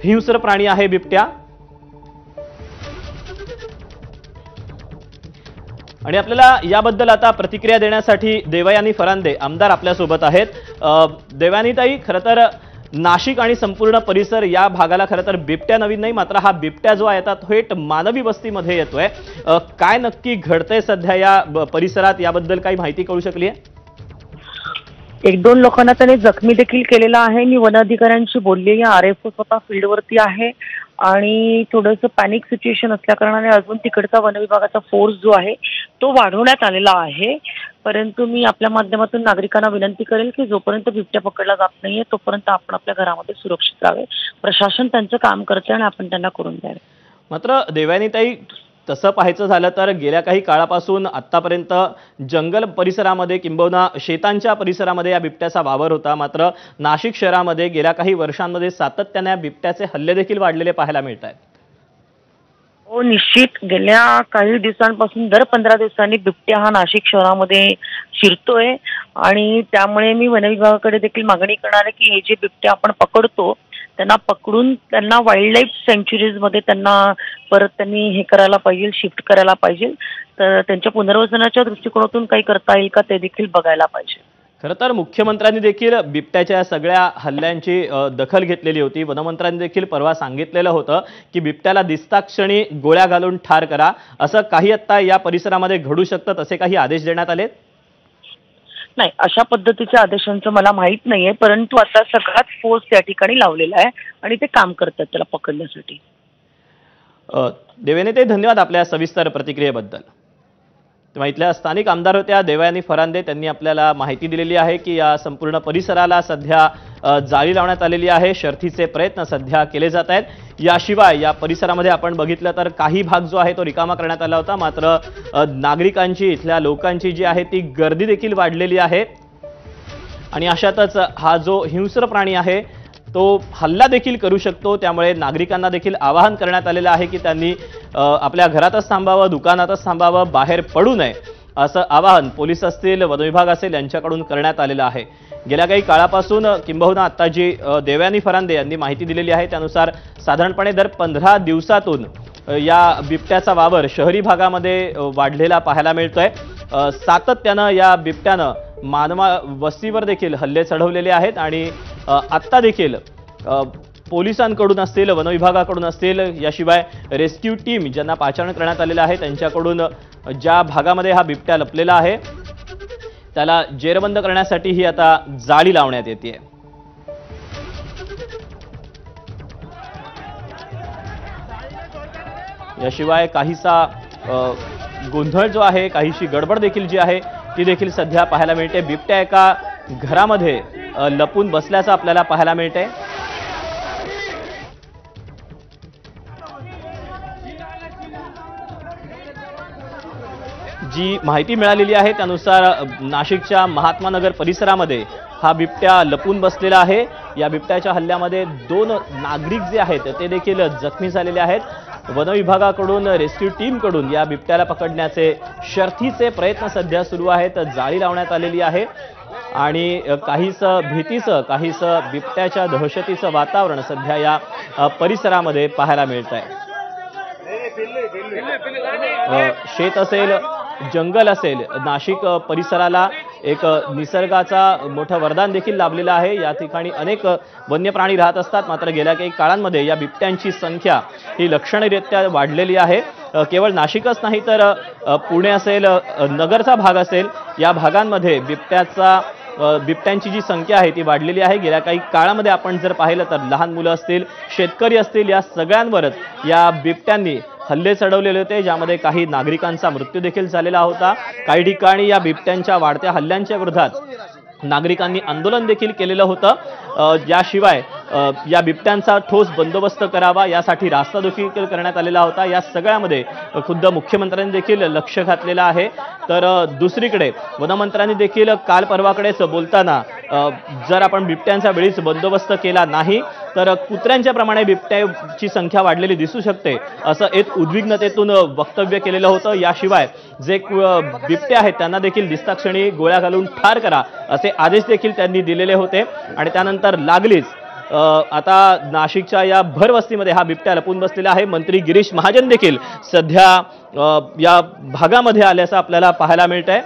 हिंस्र प्राणी आहे बिबट्या। आणि आपल्याला याबद्दल आता प्रतिक्रिया देण्यासाठी देवयानी फरांदे आमदार आपल्या सोबत आहेत। देवयानीताई, खरं तर नाशिक आणि संपूर्ण परिसर या भागाला खरं तर बिबट्या नवीन नाही, मात्र हा बिबट्या जो आहे तो थेट मानवी वस्तीमध्ये येतोय। काय नक्की घडतंय सध्या या परिसरात, याबद्दल काही माहिती कळू शकली आहे? एक दोन लोकांना त्याने जखमी देखील केलेला आहे। मी वन अधिकाऱ्यांशी बोलली, RFO स्वतः फील्डवरती आहे आणि थोडंसं पॅनिक सिच्युएशन असल्या कारणाने अजून तिकडचा वन विभागाचा फोर्स जो आहे तो वाढवण्यात आलेला आहे। परंतु मी आपल्या माध्यमातून नागरिकांना विनंती करेल की जोपर्यंत बिबट्या पकडला जात नाहीये तोपर्यंत आपण आपल्या घरामध्ये सुरक्षित राहावे। प्रशासन त्यांचं काम करते आणि आपण त्यांना करून द्यावे। मात्र देवयानीताई, तसं पाहायचं झालं तर गेल्या काही काळापासून आतापर्यंत जंगल परिसरामध्ये किंबहुना शेतांच्या परिसरामध्ये या बिबट्याचा वावर होता। मात्र नाशिक शहरामध्ये गेल्या काही वर्षांमध्ये सातत्याने या बिबट्याचे हल्ले देखील वाढलेले पाहायला मिळत आहेत। हो, निश्चित गेल्या काही दिवसांपासून दर 15 दिवसांनी बिबट्या हा नाशिक शहरामध्ये शिरतोय आणि त्यामुळे मी वन विभागाकडे देखील मागणी करणार आहे की हे जे बिबट्या आपण पकडतो त्यांना पकडून त्यांना वाईल्ड लाईफ सँच्युरीज मध्ये त्यांना परत त्यांनी हे करायला पाहिजे, शिफ्ट करायला पाहिजे। तर त्यांच्या पुनर्वसनाच्या दृष्टिकोनातून काही करता येईल का ते देखील बघायला पाहिजे। खरं तर मुख्यमंत्र्यांनी देखील बिबट्याच्या सगळ्या हल्ल्यांची दखल घेतलेली होती। वनमंत्र्यांनी देखील परवा सांगितलेलं होतं की बिबट्याला दिसताक्षणी गोळ्या घालून ठार करा। असं काही आता या परिसरामध्ये घडू शकतं, असे काही आदेश देण्यात आले? नाही, अशा पद्धतीच्या आदेशांचं मला माहित नाहीये, परंतु आता सगळाच फोर्स त्या ठिकाणी लावलेला आहे आणि ते काम करतात त्याला पकडण्यासाठी। देवयानीताई, धन्यवाद आपल्या सविस्तर प्रतिक्रियेबद्दल। तेव्हा इथल्या स्थानिक आमदार होत्या देवयानी फरांदे, त्यांनी आपल्याला माहिती दिलेली आहे की या संपूर्ण परिसराला सध्या जाळी लावण्यात आलेली आहे। शर्थीचे प्रयत्न सध्या केले जात आहेत। याशिवाय या परिसरामध्ये आपण बघितलं तर काही भाग जो आहे तो रिकामा करण्यात आला होता, मात्र नागरिकांची, इथल्या लोकांची जी आहे ती गर्दी देखील वाढलेली आहे आणि अशातच हा जो हिंस्र प्राणी आहे तो हल्ला देखील करू शकतो। त्यामुळे नागरिकांना देखील आवाहन करण्यात आलेलं आहे की त्यांनी आपल्या घरातच थांबावं, दुकानातच थांबावं, बाहेर पडू नये, असं आवाहन पोलीस असतील, वन विभाग असेल यांच्याकडून करण्यात आलेलं आहे। गेल्या काही काळापासून किंबहुना आता जी देवयानी फरांदे यांनी माहिती दिलेली आहे त्यानुसार साधारणपणे दर 15 दिवसातून या बिबट्याचा वावर शहरी भागामध्ये वाढलेला पाहायला मिळतोय। सातत्यानं या बिबट्यानं मानवा वस्तीवर देखील हल्ले चढवलेले आहेत आणि आत्ता देखील पोलिसांकडून असतील, वन विभागाकडून असतील, याशिवाय रेस्क्यू टीम ज्यांना पाचारण करण्यात आलेलं आहे त्यांच्याकडून ज्या भागामध्ये हा बिबट्या लपलेला आहे त्याला जेरबंद करण्यासाठी ही आता जाळी लावण्यात येते। याशिवाय काहीसा गोंधळ जो आहे, काहीशी गडबड देखील जी आहे ती देखील सध्या पाहायला मिळते। बिबट्या एका घरामध्ये लपून बसल्याचं आपल्याला पाहायला मिळते। जी माहिती मिळालेली आहे त्यानुसार नाशिकच्या महात्मा नगर परिसरामध्ये हा बिबट्या लपून बसलेला आहे। या बिबट्याच्या हल्ल्यामध्ये 2 नागरिक जे आहेत ते देखील जखमी झालेले आहेत। वन विभागाकडून, रेस्क्यू टीमकडून या बिबट्याला पकडण्याचे शर्थीचे प्रयत्न सध्या सुरू आहेत। जाळी लावण्यात आलेली आहे आणि काहीसं भीतीचं, काहीसं बिबट्याच्या दहशतीचं वातावरण सध्या या परिसरामध्ये पाहायला मिळत आहे। शेत असेल, जंगल असेल, नाशिक परिसराला एक निसर्गाचा मोठं वरदान देखील लाभलेलं आहे। या ठिकाणी अनेक वन्य प्राणी राहत असतात, मात्र गेल्या काही काळांमध्ये या बिबट्यांची संख्या ही लक्षणीयरित्या वाढलेली आहे। केवळ नाशिकच नाही तर पुणे असेल, नगरचा भाग असेल, या भागांमध्ये बिबट्यांची जी संख्या आहे ती वाढलेली आहे। गेल्या काही काळामध्ये आपण जर पाहिलं तर लहान मुलं असतील, शेतकरी असतील, या सगळ्यांवरच या बिबट्यांनी हल्ले चढवलेले होते, ज्यामध्ये काही नागरिकांचा मृत्यू देखील झालेला होता। काही ठिकाणी या बिबट्यांच्या वाढत्या हल्ल्यांच्या विरोधात नागरिकांनी आंदोलन देखील केलेलं होतं। याशिवाय या बिबट्यांचा ठोस बंदोबस्त करावा यासाठी रास्ता देखील करण्यात आलेला होता। या सगळ्यामध्ये खुद्द मुख्यमंत्र्यांनी देखील लक्ष घातलेलं आहे। तर दुसरीकडे वनमंत्र्यांनी देखील काल परवाकडेच बोलताना जर आपण बिबट्यांचा वेळीच बंदोबस्त केला नाही तर कुत्र्यांच्या प्रमाणे बिबट्याची संख्या वाढलेली दिसू शकते, असं एक उद्विग्नतेतून वक्तव्य केलेलं होतं। याशिवाय जे बिबटे आहेत त्यांना देखील दिसताक्षणी गोळ्या घालून ठार करा असे आदेश देखील त्यांनी दिलेले होते आणि त्यानंतर लागलीच आता नाशिकच्या या भरवस्तीमध्ये हा बिबट्या लपून बसलेला आहे। मंत्री गिरीश महाजन देखील सध्या या भागामध्ये आल्याचं आपल्याला पाहायला मिळतंय।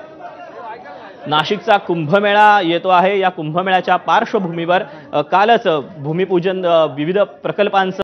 नाशिकचा कुंभमेळा येतो आहे। या कुंभमेळ्याच्या पार्श्वभूमीवर कालच भूमिपूजन विविध प्रकल्पांचं